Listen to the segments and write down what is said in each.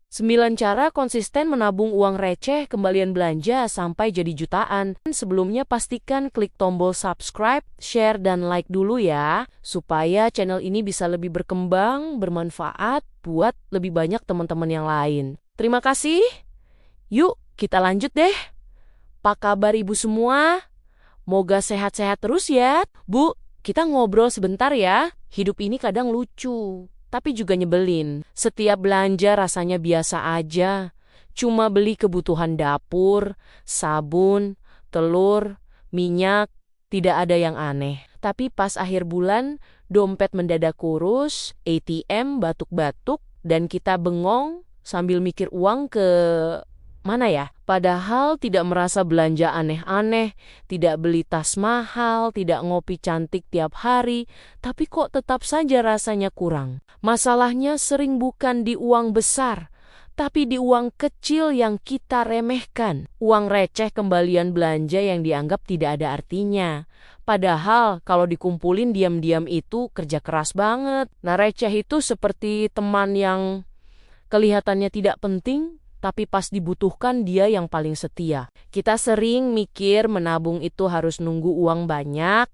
9 cara konsisten menabung uang receh kembalian belanja sampai jadi jutaan. Sebelumnya pastikan klik tombol subscribe, share, dan like dulu ya, supaya channel ini bisa lebih berkembang, bermanfaat buat lebih banyak teman-teman yang lain. Terima kasih. Yuk, kita lanjut deh. Apa kabar ibu semua? Moga sehat-sehat terus ya. Bu, kita ngobrol sebentar ya. Hidup ini kadang lucu, tapi juga nyebelin. Setiap belanja rasanya biasa aja. Cuma beli kebutuhan dapur, sabun, telur, minyak, tidak ada yang aneh. Tapi pas akhir bulan, dompet mendadak kurus, ATM batuk-batuk, dan kita bengong sambil mikir uang ke mana ya? Padahal tidak merasa belanja aneh-aneh, tidak beli tas mahal, tidak ngopi cantik tiap hari, tapi kok tetap saja rasanya kurang. Masalahnya sering bukan di uang besar, tapi di uang kecil yang kita remehkan. Uang receh kembalian belanja yang dianggap tidak ada artinya. Padahal kalau dikumpulin diam-diam itu kerja keras banget. Nah, receh itu seperti teman yang kelihatannya tidak penting, tapi pas dibutuhkan dia yang paling setia. Kita sering mikir menabung itu harus nunggu uang banyak,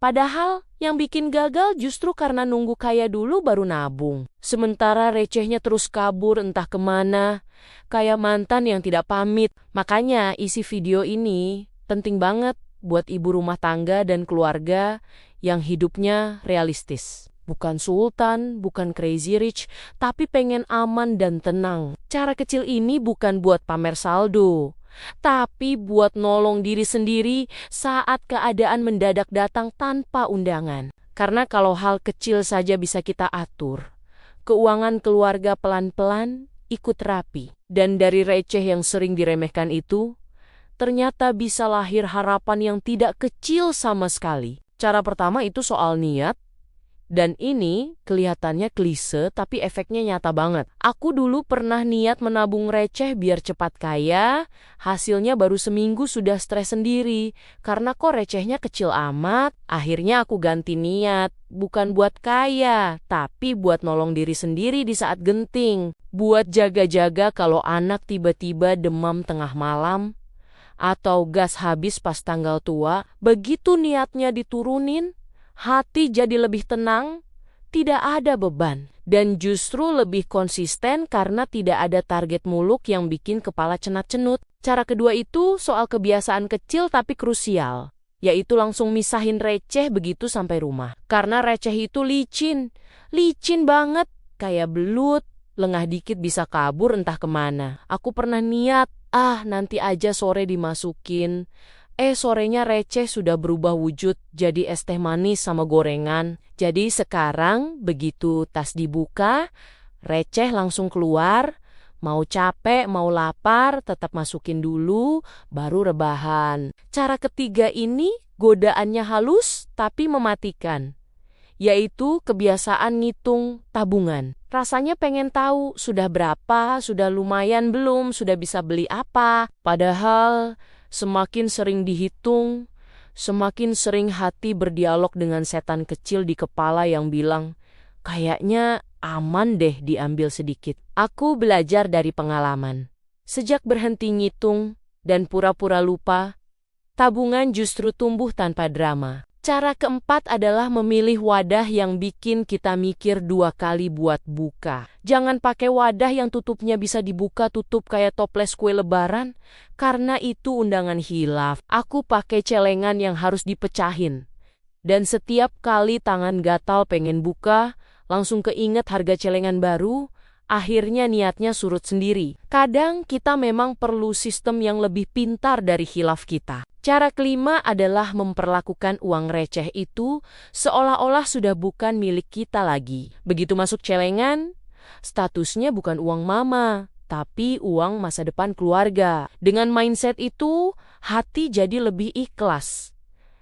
padahal yang bikin gagal justru karena nunggu kaya dulu baru nabung. Sementara recehnya terus kabur entah kemana, kayak mantan yang tidak pamit. Makanya isi video ini penting banget buat ibu rumah tangga dan keluarga yang hidupnya realistis. Bukan sultan, bukan crazy rich, tapi pengen aman dan tenang. Cara kecil ini bukan buat pamer saldo, tapi buat nolong diri sendiri saat keadaan mendadak datang tanpa undangan. Karena kalau hal kecil saja bisa kita atur, keuangan keluarga pelan-pelan ikut rapi. Dan dari receh yang sering diremehkan itu, ternyata bisa lahir harapan yang tidak kecil sama sekali. Cara pertama itu soal niat. Dan ini kelihatannya klise tapi efeknya nyata banget. Aku dulu pernah niat menabung receh biar cepat kaya, hasilnya baru seminggu sudah stres sendiri. Karena kok recehnya kecil amat, akhirnya aku ganti niat. Bukan buat kaya, tapi buat nolong diri sendiri di saat genting. Buat jaga-jaga kalau anak tiba-tiba demam tengah malam, atau gas habis pas tanggal tua. Begitu niatnya diturunin, hati jadi lebih tenang, tidak ada beban, dan justru lebih konsisten karena tidak ada target muluk yang bikin kepala cenat-cenut. Cara kedua itu soal kebiasaan kecil tapi krusial, yaitu langsung misahin receh begitu sampai rumah. Karena receh itu licin banget, kayak belut, lengah dikit bisa kabur entah kemana. Aku pernah niat, nanti aja sore dimasukin. Sorenya receh sudah berubah wujud jadi es teh manis sama gorengan. Jadi sekarang begitu tas dibuka, receh langsung keluar. Mau capek, mau lapar, tetap masukin dulu, baru rebahan. Cara ketiga ini godaannya halus tapi mematikan, yaitu kebiasaan ngitung tabungan. Rasanya pengen tahu sudah berapa, sudah lumayan belum, sudah bisa beli apa. Padahal semakin sering dihitung, semakin sering hati berdialog dengan setan kecil di kepala yang bilang, kayaknya aman deh diambil sedikit. Aku belajar dari pengalaman. Sejak berhenti ngitung dan pura-pura lupa, tabungan justru tumbuh tanpa drama. Cara keempat adalah memilih wadah yang bikin kita mikir 2 kali buat buka. Jangan pakai wadah yang tutupnya bisa dibuka tutup kayak toples kue lebaran, karena itu undangan hilaf. Aku pakai celengan yang harus dipecahin. Dan setiap kali tangan gatal pengen buka, langsung keinget harga celengan baru, akhirnya niatnya surut sendiri. Kadang kita memang perlu sistem yang lebih pintar dari hilaf kita. Cara kelima adalah memperlakukan uang receh itu seolah-olah sudah bukan milik kita lagi. Begitu masuk celengan, statusnya bukan uang mama, tapi uang masa depan keluarga. Dengan mindset itu, hati jadi lebih ikhlas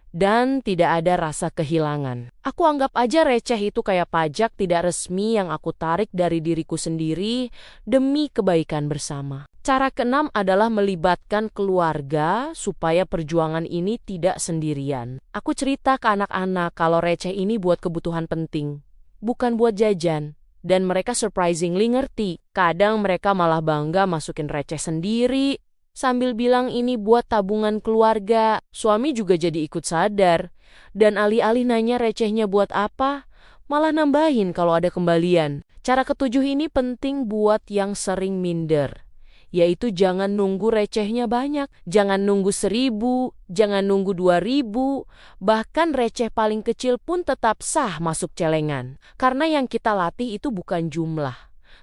dan tidak ada rasa kehilangan. Aku anggap aja receh itu kayak pajak tidak resmi yang aku tarik dari diriku sendiri demi kebaikan bersama. Cara keenam adalah melibatkan keluarga supaya perjuangan ini tidak sendirian. Aku cerita ke anak-anak kalau receh ini buat kebutuhan penting, bukan buat jajan. Dan mereka surprisingly ngerti. Kadang mereka malah bangga masukin receh sendiri, sambil bilang ini buat tabungan keluarga. Suami juga jadi ikut sadar. Dan alih-alih nanya recehnya buat apa, malah nambahin kalau ada kembalian. Cara ketujuh ini penting buat yang sering minder, yaitu jangan nunggu recehnya banyak. Jangan nunggu 1.000, jangan nunggu 2.000, bahkan receh paling kecil pun tetap sah masuk celengan. Karena yang kita latih itu bukan jumlah,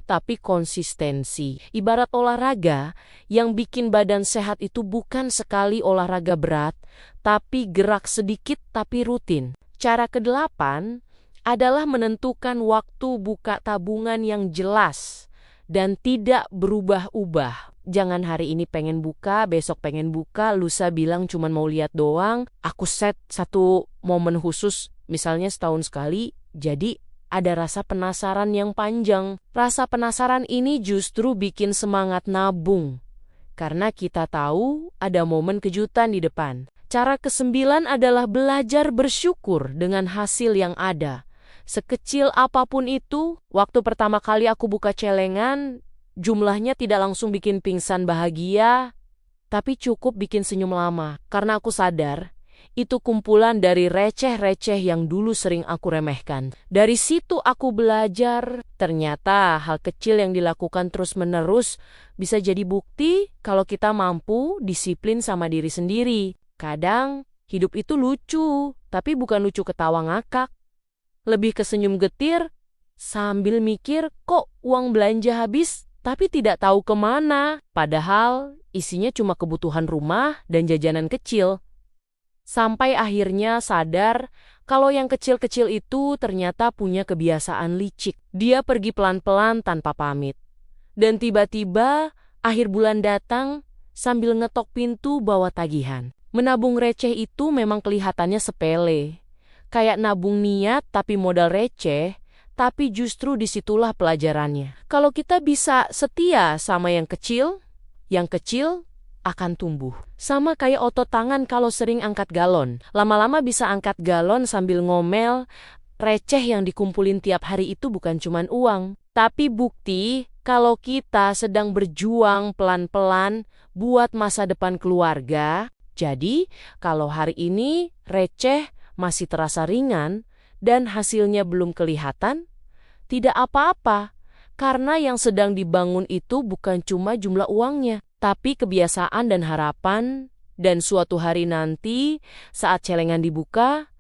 tapi konsistensi. Ibarat olahraga, yang bikin badan sehat itu bukan sekali olahraga berat, tapi gerak sedikit tapi rutin. Cara kedelapan adalah menentukan waktu buka tabungan yang jelas dan tidak berubah-ubah. Jangan hari ini pengen buka, besok pengen buka, lusa bilang cuman mau lihat doang. Aku set satu momen khusus, misalnya setahun sekali, jadi ada rasa penasaran yang panjang. Rasa penasaran ini justru bikin semangat nabung, karena kita tahu ada momen kejutan di depan. Cara ke-9 adalah belajar bersyukur dengan hasil yang ada. Sekecil apapun itu, waktu pertama kali aku buka celengan, jumlahnya tidak langsung bikin pingsan bahagia, tapi cukup bikin senyum lama. Karena aku sadar, itu kumpulan dari receh-receh yang dulu sering aku remehkan. Dari situ aku belajar, ternyata hal kecil yang dilakukan terus-menerus bisa jadi bukti kalau kita mampu disiplin sama diri sendiri. Kadang, hidup itu lucu, tapi bukan lucu ketawa ngakak. Lebih ke senyum getir, sambil mikir kok uang belanja habis, tapi tidak tahu kemana. Padahal isinya cuma kebutuhan rumah dan jajanan kecil. Sampai akhirnya sadar kalau yang kecil-kecil itu ternyata punya kebiasaan licik. Dia pergi pelan-pelan tanpa pamit. Dan tiba-tiba akhir bulan datang sambil ngetok pintu bawa tagihan. Menabung receh itu memang kelihatannya sepele. Kayak nabung niat tapi modal receh, tapi justru disitulah pelajarannya. Kalau kita bisa setia sama yang kecil akan tumbuh. Sama kayak otot tangan kalau sering angkat galon. Lama-lama bisa angkat galon sambil ngomel. Receh yang dikumpulin tiap hari itu bukan cuma uang, tapi bukti kalau kita sedang berjuang pelan-pelan buat masa depan keluarga. Jadi, kalau hari ini receh masih terasa ringan dan hasilnya belum kelihatan, tidak apa-apa, karena yang sedang dibangun itu bukan cuma jumlah uangnya, tapi kebiasaan dan harapan. Dan suatu hari nanti, saat celengan dibuka,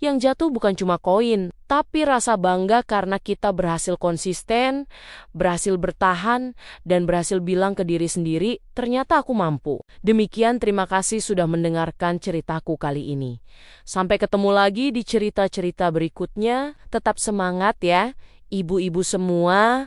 yang jatuh bukan cuma koin, tapi rasa bangga karena kita berhasil konsisten, berhasil bertahan, dan berhasil bilang ke diri sendiri, ternyata aku mampu. Demikian, terima kasih sudah mendengarkan ceritaku kali ini. Sampai ketemu lagi di cerita-cerita berikutnya. Tetap semangat ya, ibu-ibu semua.